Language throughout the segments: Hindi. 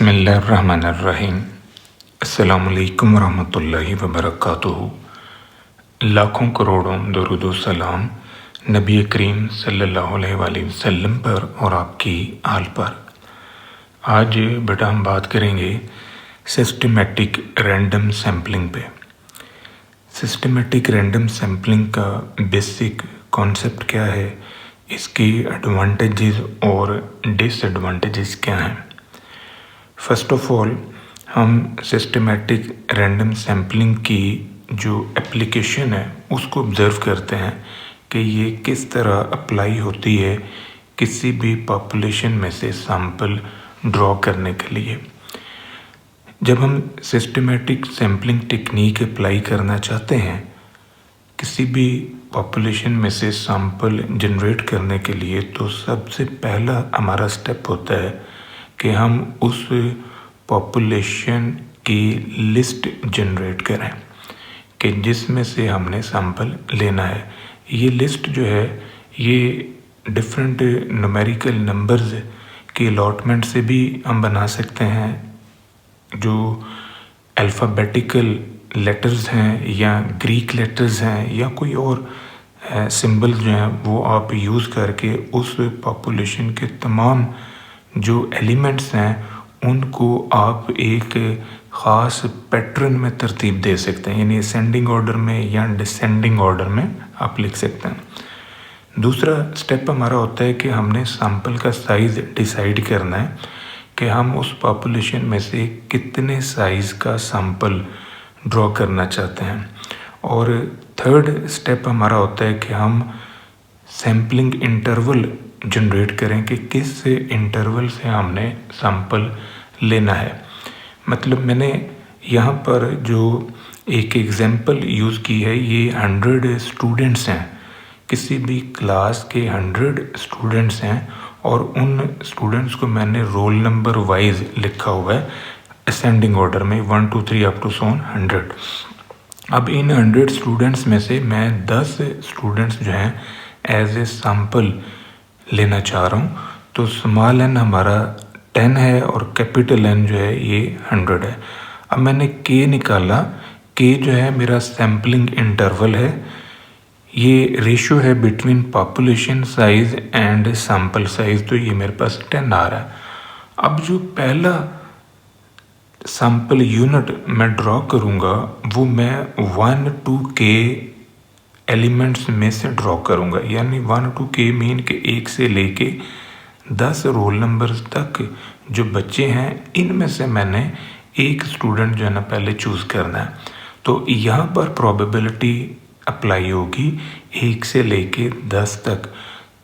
बिस्मिल्लाहिर्रहमानिर्रहीम। अस्सलामुअलैकुम वरहमतुल्लाहि वबरकातुहू। लाखों करोड़ों दरूद व सलाम नबी करीम सल्लल्लाहु अलैहि वसल्लम पर और आपकी आल पर। आज बेटा हम बात करेंगे सिस्टमेटिक रैंडम सैम्पलिंग पे। सिस्टमेटिक रैंडम सैम्पलिंग का बेसिक कॉन्सेप्ट क्या है, इसकी एडवांटेजेस और डिसएडवांटेजेस क्या हैं। फर्स्ट ऑफ ऑल हम सिस्टमेटिक रैंडम सैम्पलिंग की जो एप्लीकेशन है उसको ऑब्ज़र्व करते हैं कि ये किस तरह अप्लाई होती है किसी भी पॉपुलेशन में से सैंपल ड्रॉ करने के लिए। जब हम सिस्टमेटिक सैम्पलिंग टेक्निक अप्लाई करना चाहते हैं किसी भी पॉपुलेशन में से सैंपल जनरेट करने के लिए, तो सबसे पहला हमारा स्टेप होता है कि हम उस पॉपुलेशन की लिस्ट जनरेट करें कि जिसमें से हमने सैंपल लेना है। ये लिस्ट जो है ये डिफरेंट न्यूमेरिकल नंबर्स के अलॉटमेंट से भी हम बना सकते हैं। जो अल्फ़ाबेटिकल लेटर्स हैं या ग्रीक लेटर्स हैं या कोई और सिंबल जो हैं वो आप यूज़ करके उस पॉपुलेशन के तमाम जो एलिमेंट्स हैं उनको आप एक ख़ास पैटर्न में तरतीब दे सकते हैं, यानी असेंडिंग ऑर्डर में या डिसेंडिंग ऑर्डर में आप लिख सकते हैं। दूसरा स्टेप हमारा होता है कि हमने सैंपल का साइज़ डिसाइड करना है कि हम उस पॉपुलेशन में से कितने साइज़ का सैंपल ड्रॉ करना चाहते हैं। और थर्ड स्टेप हमारा होता है कि हम सैम्पलिंग इंटरवल जनरेट करें कि किस इंटरवल से हमने सैंपल लेना है। मतलब मैंने यहाँ पर जो एक एग्जांपल यूज़ की है, ये 100 स्टूडेंट्स हैं, किसी भी क्लास के 100 स्टूडेंट्स हैं और उन स्टूडेंट्स को मैंने रोल नंबर वाइज लिखा हुआ है असेंडिंग ऑर्डर में 1 2 3 अप टू 100। अब इन 100 स्टूडेंट्स में से मैं 10 स्टूडेंट्स जो हैं एज ए सैंपल लेना चाह रहा हूँ। तो स्मॉल एन हमारा 10 है और कैपिटल एन जो है ये 100 है। अब मैंने के निकाला, के जो है मेरा सैम्पलिंग इंटरवल है, ये रेशो है between population size and sample size, तो ये मेरे पास 10 आ रहा है। अब जो पहला सैंपल यूनिट मैं ड्रॉ करूँगा वो मैं 1 2 के एलिमेंट्स में से ड्रॉ करूँगा, यानी 1 2 के मीन के 1 से लेके 10 रोल नंबर्स तक जो बच्चे हैं इनमें से मैंने एक स्टूडेंट जो है ना पहले चूज़ करना है। तो यहाँ पर प्रोबेबिलिटी अप्लाई होगी 1 से लेके 10 तक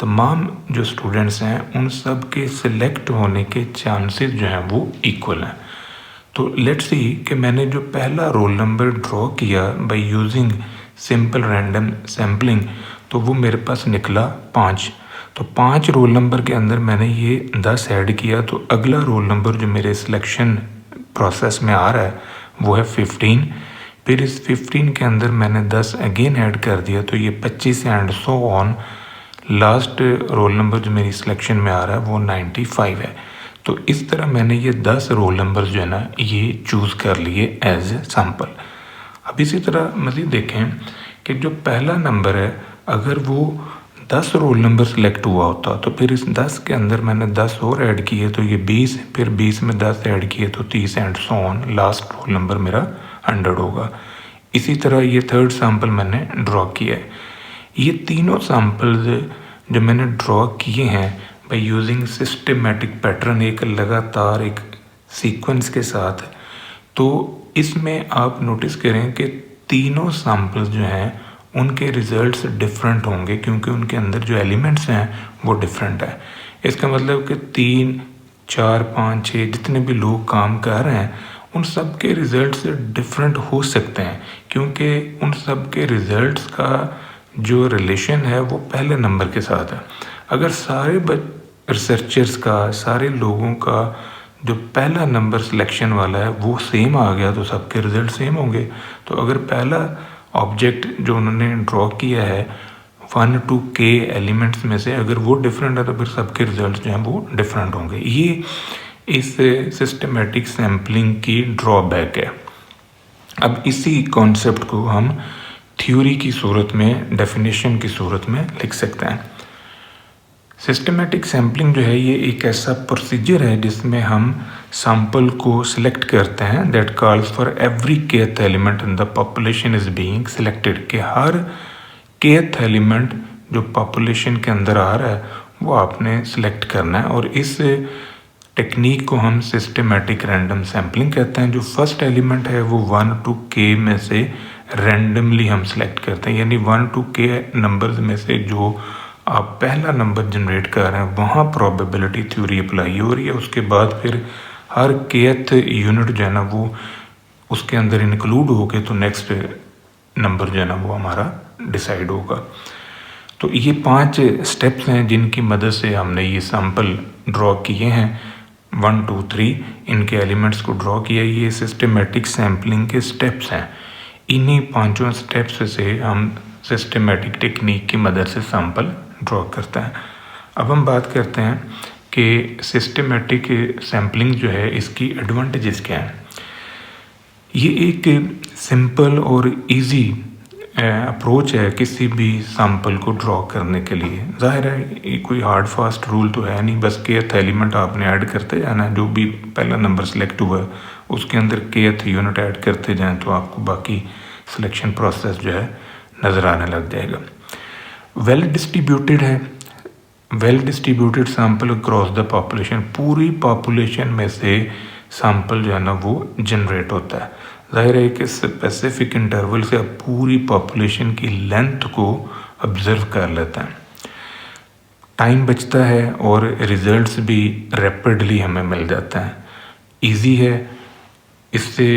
तमाम जो स्टूडेंट्स हैं उन सब के सिलेक्ट होने के चांसेस जो हैं वो इक्वल हैं। तो लेट्स सी कि मैंने जो पहला रोल नंबर ड्रॉ किया by using simple random sampling, तो वो मेरे पास निकला 5। तो 5 रोल नंबर के अंदर मैंने ये 10 ऐड किया, तो अगला रोल नंबर जो मेरे सिलेक्शन प्रोसेस में आ रहा है वो है 15। फिर इस 15 के अंदर मैंने 10 अगेन ऐड कर दिया, तो ये 25 and so on. Last roll number जो मेरी सिलेक्शन में आ रहा है वो 95 है। तो इस तरह मैंने ये 10 रोल नंबर जो है ना ये चूज़ कर लिए एज ए सैम्पल। अब इसी तरह मज़ीद देखें कि जो पहला नंबर है अगर वो 10 रोल नंबर सेलेक्ट हुआ होता तो फिर इस 10 के अंदर मैंने 10 और ऐड किए तो ये 20, फिर 20 में 10 ऐड किए तो 30 and so on. Last roll number मेरा 100 होगा। इसी तरह ये थर्ड सैम्पल मैंने ड्रॉ किया है। ये तीनों सैम्पल्स जो मैंने ड्रॉ किए हैं बाय यूजिंग सिस्टमेटिक पैटर्न, एक लगातार एक सीक्वेंस के साथ, तो इसमें आप नोटिस करें कि तीनों सैम्पल्स जो हैं उनके रिज़ल्ट्स डिफरेंट होंगे क्योंकि उनके अंदर जो एलिमेंट्स हैं वो डिफरेंट है। इसका मतलब कि 3 4 5 6 जितने भी लोग काम कर रहे हैं उन सब के रिज़ल्ट्स डिफरेंट हो सकते हैं क्योंकि उन सब के रिज़ल्ट्स का जो रिलेशन है वो पहले नंबर के साथ है। अगर सारे रिसर्चर्स का, सारे लोगों का जो पहला नंबर सिलेक्शन वाला है वो सेम आ गया तो सबके रिज़ल्ट सेम होंगे। तो अगर पहला ऑब्जेक्ट जो उन्होंने ड्रॉ किया है 1 2 के एलिमेंट्स में से अगर वो डिफरेंट है तो फिर सबके रिजल्ट्स जो हैं वो डिफरेंट होंगे। ये इस सिस्टमेटिक सैम्पलिंग की ड्रॉबैक है। अब इसी कॉन्सेप्ट को हम थ्योरी की सूरत में, डेफिनेशन की सूरत में लिख सकते हैं। सिस्टमेटिक सैम्पलिंग जो है ये एक ऐसा प्रोसीजर है जिसमें हम सैंपल को सिलेक्ट करते हैं, that calls for every kth element in the population is being selected, कि हर kth एलिमेंट जो पॉपुलेशन के अंदर आ रहा है वो आपने सिलेक्ट करना है। और इस टेक्निक को हम सिस्टमेटिक रैंडम सैम्पलिंग कहते हैं। जो फर्स्ट एलिमेंट है वो 1 to k में से रैंडमली हम सिलेक्ट करते हैं, यानी 1 to k नंबर्स में से जो आप पहला नंबर जनरेट कर रहे हैं वहाँ प्रोबेबिलिटी थ्योरी अप्लाई हो रही है। उसके बाद फिर हर kth यूनिट जो है ना वो उसके अंदर इंक्लूड हो के तो नेक्स्ट नंबर जो है ना वो हमारा डिसाइड होगा। तो ये 5 स्टेप्स हैं जिनकी मदद से हमने ये सैंपल ड्रॉ किए हैं। 1 2 3 इनके एलिमेंट्स को ड्रॉ किया। ये सिस्टमेटिक सैम्पलिंग के स्टेप्स हैं। इन्हीं 5 स्टेप्स से हम सिस्टमेटिक टेक्निक की मदद से सैंपल ड्रॉ करते हैं। अब हम बात करते हैं कि सिस्टमेटिक सैम्पलिंग जो है इसकी एडवांटेजेस क्या हैं। ये एक सिंपल और इजी अप्रोच है किसी भी सैंपल को ड्रॉ करने के लिए। जाहिर है ये कोई हार्ड फास्ट रूल तो है नहीं, बस kth एलिमेंट आपने ऐड करते जाना है। जो भी पहला नंबर सेलेक्ट हुआ है उसके अंदर kth यूनिट ऐड करते जाएं तो आपको बाकी सिलेक्शन प्रोसेस जो है नज़र आने लग जाएगा। वेल डिस्ट्रीब्यूटेड है, well distributed sample across the population, पूरी पॉपुलेशन में से सैंपल जो है ना वो जनरेट होता है। जाहिर है कि स्पेसिफिक इंटरवल से आप पूरी पॉपुलेशन की लेंथ को ऑब्जर्व कर लेते हैं। टाइम बचता है और रिजल्ट्स भी रैपिडली हमें मिल जाते हैं। इजी है, इससे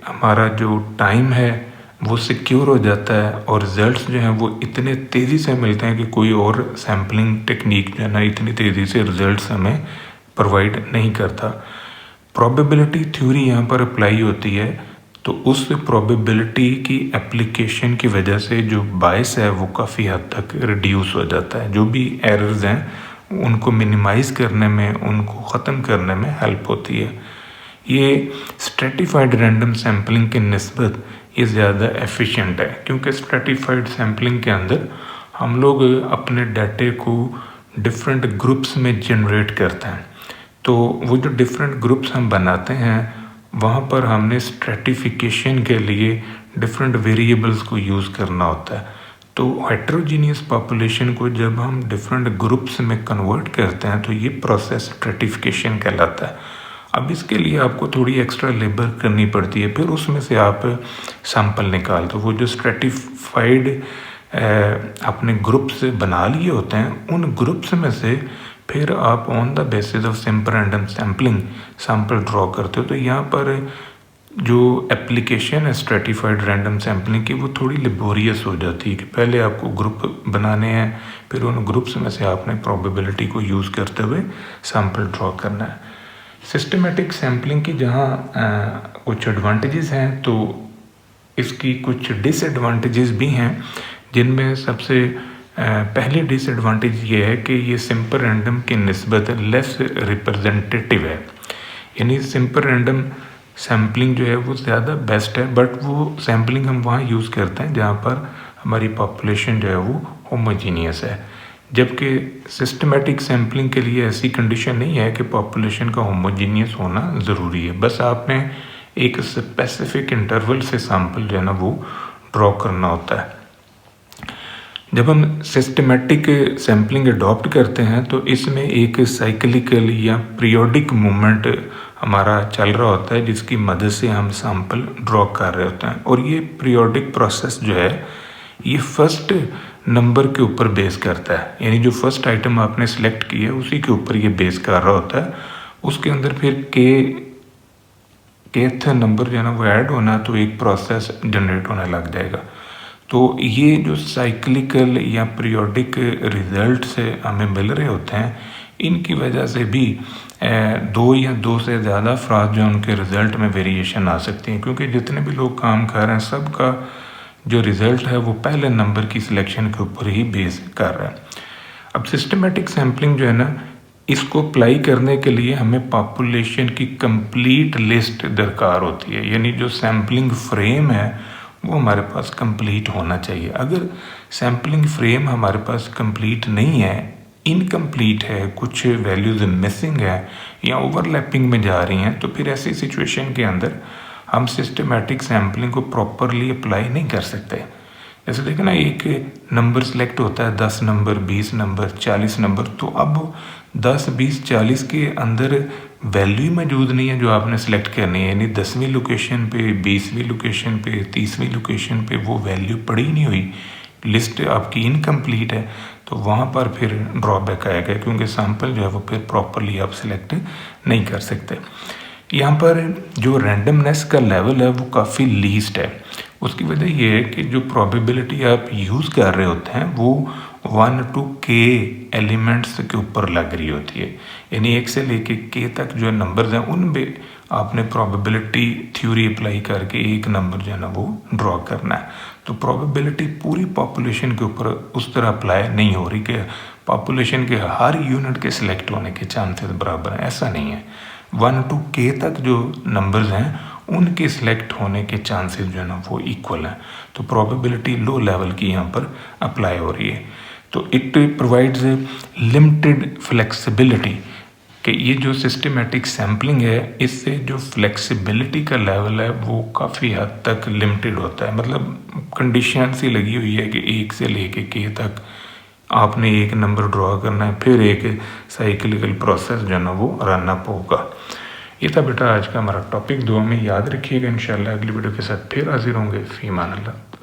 हमारा जो टाइम है वो सिक्योर हो जाता है और रिजल्ट्स जो हैं वो इतने तेज़ी से मिलते हैं कि कोई और सैम्पलिंग टेक्निक जो है ना इतनी तेज़ी से रिजल्ट्स हमें प्रोवाइड नहीं करता। प्रोबेबिलिटी थ्योरी यहाँ पर अप्लाई होती है, तो उस प्रोबेबिलिटी की एप्लीकेशन की वजह से जो बायस है वो काफ़ी हद तक रिड्यूस हो जाता है। जो भी एरर्स हैं उनको मिनिमाइज़ करने में, उनको ख़त्म करने में हेल्प होती है। ये स्ट्रेटिफाइड रैंडम सैम्पलिंग के निस्बत ये ज़्यादा एफिशिएंट है, क्योंकि स्ट्रेटिफाइड सैम्पलिंग के अंदर हम लोग अपने डाटे को डिफरेंट ग्रुप्स में जनरेट करते हैं। तो वो जो डिफरेंट ग्रुप्स हम बनाते हैं वहाँ पर हमने स्ट्रेटिफिकेशन के लिए डिफरेंट वेरिएबल्स को यूज़ करना होता है। तो हेट्रोजीनियस पॉपुलेशन को जब हम डिफरेंट ग्रुप्स में कन्वर्ट करते हैं तो ये प्रोसेस स्ट्रेटिफिकेशन कहलाता है। अब इसके लिए आपको थोड़ी एक्स्ट्रा लेबर करनी पड़ती है, फिर उसमें से आप सैंपल निकाल दो। वो जो स्ट्रेटिफाइड अपने ग्रुप्स बना लिए होते हैं उन ग्रुप्स में से फिर आप on the basis of simple random sampling sample draw करते हो। तो यहाँ पर जो एप्लीकेशन है स्ट्रेटिफाइड रैंडम सैम्पलिंग की वो थोड़ी लेबोरियस हो जाती है कि पहले आपको ग्रुप बनाने हैं, फिर उन ग्रुप्स में से आपने प्रोबेबिलिटी को यूज़ करते हुए सैंपल ड्रॉ करना है। सिस्टमेटिक सैम्पलिंग की जहाँ कुछ एडवांटेजेस हैं तो इसकी कुछ डिसएडवांटेजेस भी हैं, जिनमें सबसे पहली डिसएडवांटेज ये है कि ये सिंपल रैंडम की निस्बत लेस रिप्रेजेंटेटिव है। यानी सिंपल रैंडम सैम्पलिंग जो है वो ज़्यादा बेस्ट है, बट वो सैम्पलिंग हम वहाँ यूज़ करते हैं जहाँ पर हमारी पॉपुलेशन जो है वो होमोजीनियस है। जबकि सिस्टमेटिक सैम्पलिंग के लिए ऐसी कंडीशन नहीं है कि पॉपुलेशन का होमोजीनियस होना ज़रूरी है, बस आपने एक स्पेसिफिक इंटरवल से सैंपल जो है ना वो ड्रॉ करना होता है। जब हम सिस्टमेटिक सैम्पलिंग अडॉप्ट करते हैं तो इसमें एक साइक्लिकल या पीरियोडिक मूवमेंट हमारा चल रहा होता है जिसकी मदद से हम सैंपल ड्रॉ कर रहे होते हैं। और ये पीरियोडिक प्रोसेस जो है ये फर्स्ट नंबर के ऊपर बेस करता है, यानी जो फर्स्ट आइटम आपने सेलेक्ट किया है उसी के ऊपर ये बेस कर रहा होता है। उसके अंदर फिर kth नंबर जो है ना वो ऐड होना तो एक प्रोसेस जनरेट होने लग जाएगा। तो ये जो साइक्लिकल या पीरियोडिक रिजल्ट से हमें मिल रहे होते हैं इनकी वजह से भी 2 या 2 से ज़्यादा अफराद जो उनके रिज़ल्ट में वेरिएशन आ सकती हैं, क्योंकि जितने भी लोग काम कर रहे हैं सबका जो रिज़ल्ट है वो पहले नंबर की सिलेक्शन के ऊपर ही बेस कर रहा है। अब सिस्टमेटिक सैम्पलिंग जो है ना इसको अप्लाई करने के लिए हमें पॉपुलेशन की कंप्लीट लिस्ट दरकार होती है, यानी जो सैम्पलिंग फ्रेम है वो हमारे पास कंप्लीट होना चाहिए। अगर सैम्पलिंग फ्रेम हमारे पास कंप्लीट नहीं है, इनकम्प्लीट है, कुछ वैल्यूज़ मिसिंग है या ओवरलैपिंग में जा रही हैं, तो फिर ऐसी सिचुएशन के अंदर हम सिस्टमेटिक सैम्पलिंग को प्रॉपरली अप्लाई नहीं कर सकते। जैसे देखें ना, एक नंबर सेलेक्ट होता है, 10 नंबर, 20 नंबर, 40 नंबर, तो अब 10, 20, 40 के अंदर वैल्यू मौजूद नहीं है जो आपने सेलेक्ट करनी है, यानी 10वीं लोकेशन पे, 20वीं लोकेशन पे, 30वीं लोकेशन पे वो वैल्यू पड़ी नहीं हुई, लिस्ट आपकी इनकम्प्लीट है, तो वहाँ पर फिर ड्रॉबैक आएगा, क्योंकि सैम्पल जो है वो फिर प्रॉपरली आप सिलेक्ट नहीं कर सकते। यहाँ पर जो रैंडमनेस का लेवल है वो काफ़ी लीस्ट है। उसकी वजह ये है कि जो प्रोबेबिलिटी आप यूज़ कर रहे होते हैं वो 1 to k एलिमेंट्स के ऊपर लग रही होती है, यानी 1 से लेके k तक जो नंबर्स हैं उन पे आपने प्रोबेबिलिटी थ्योरी अप्लाई करके एक नंबर जो है ना वो ड्रॉ करना है। तो प्रोबेबिलिटी पूरी पॉपुलेशन के ऊपर उस तरह अप्लाई नहीं हो रही कि पॉपुलेशन के हर यूनिट के सिलेक्ट होने के चांसेस बराबर हैं, ऐसा नहीं है। 1 to k तक जो नंबर्स हैं उनके सिलेक्ट होने के चांसेस जो है ना वो इक्वल हैं, तो प्रोबेबिलिटी लो लेवल की यहाँ पर अप्लाई हो रही है। तो इट प्रोवाइड्स लिमिटेड फ्लेक्सिबिलिटी कि ये जो सिस्टमेटिक सैम्पलिंग है इससे जो फ्लेक्सिबिलिटी का लेवल है वो काफ़ी हद तक लिमिटेड होता है। मतलब कंडीशन सी लगी हुई है कि 1 से लेके k तक आपने एक नंबर ड्रॉ करना है, फिर एक साइक्लिकल प्रोसेस जो है ना वो रन अप होगा। ये था बेटा आज का हमारा टॉपिक। दुआ में याद रखिएगा। इंशाल्लाह अगली वीडियो के साथ फिर हाजिर होंगे। फीमान अल्लाह।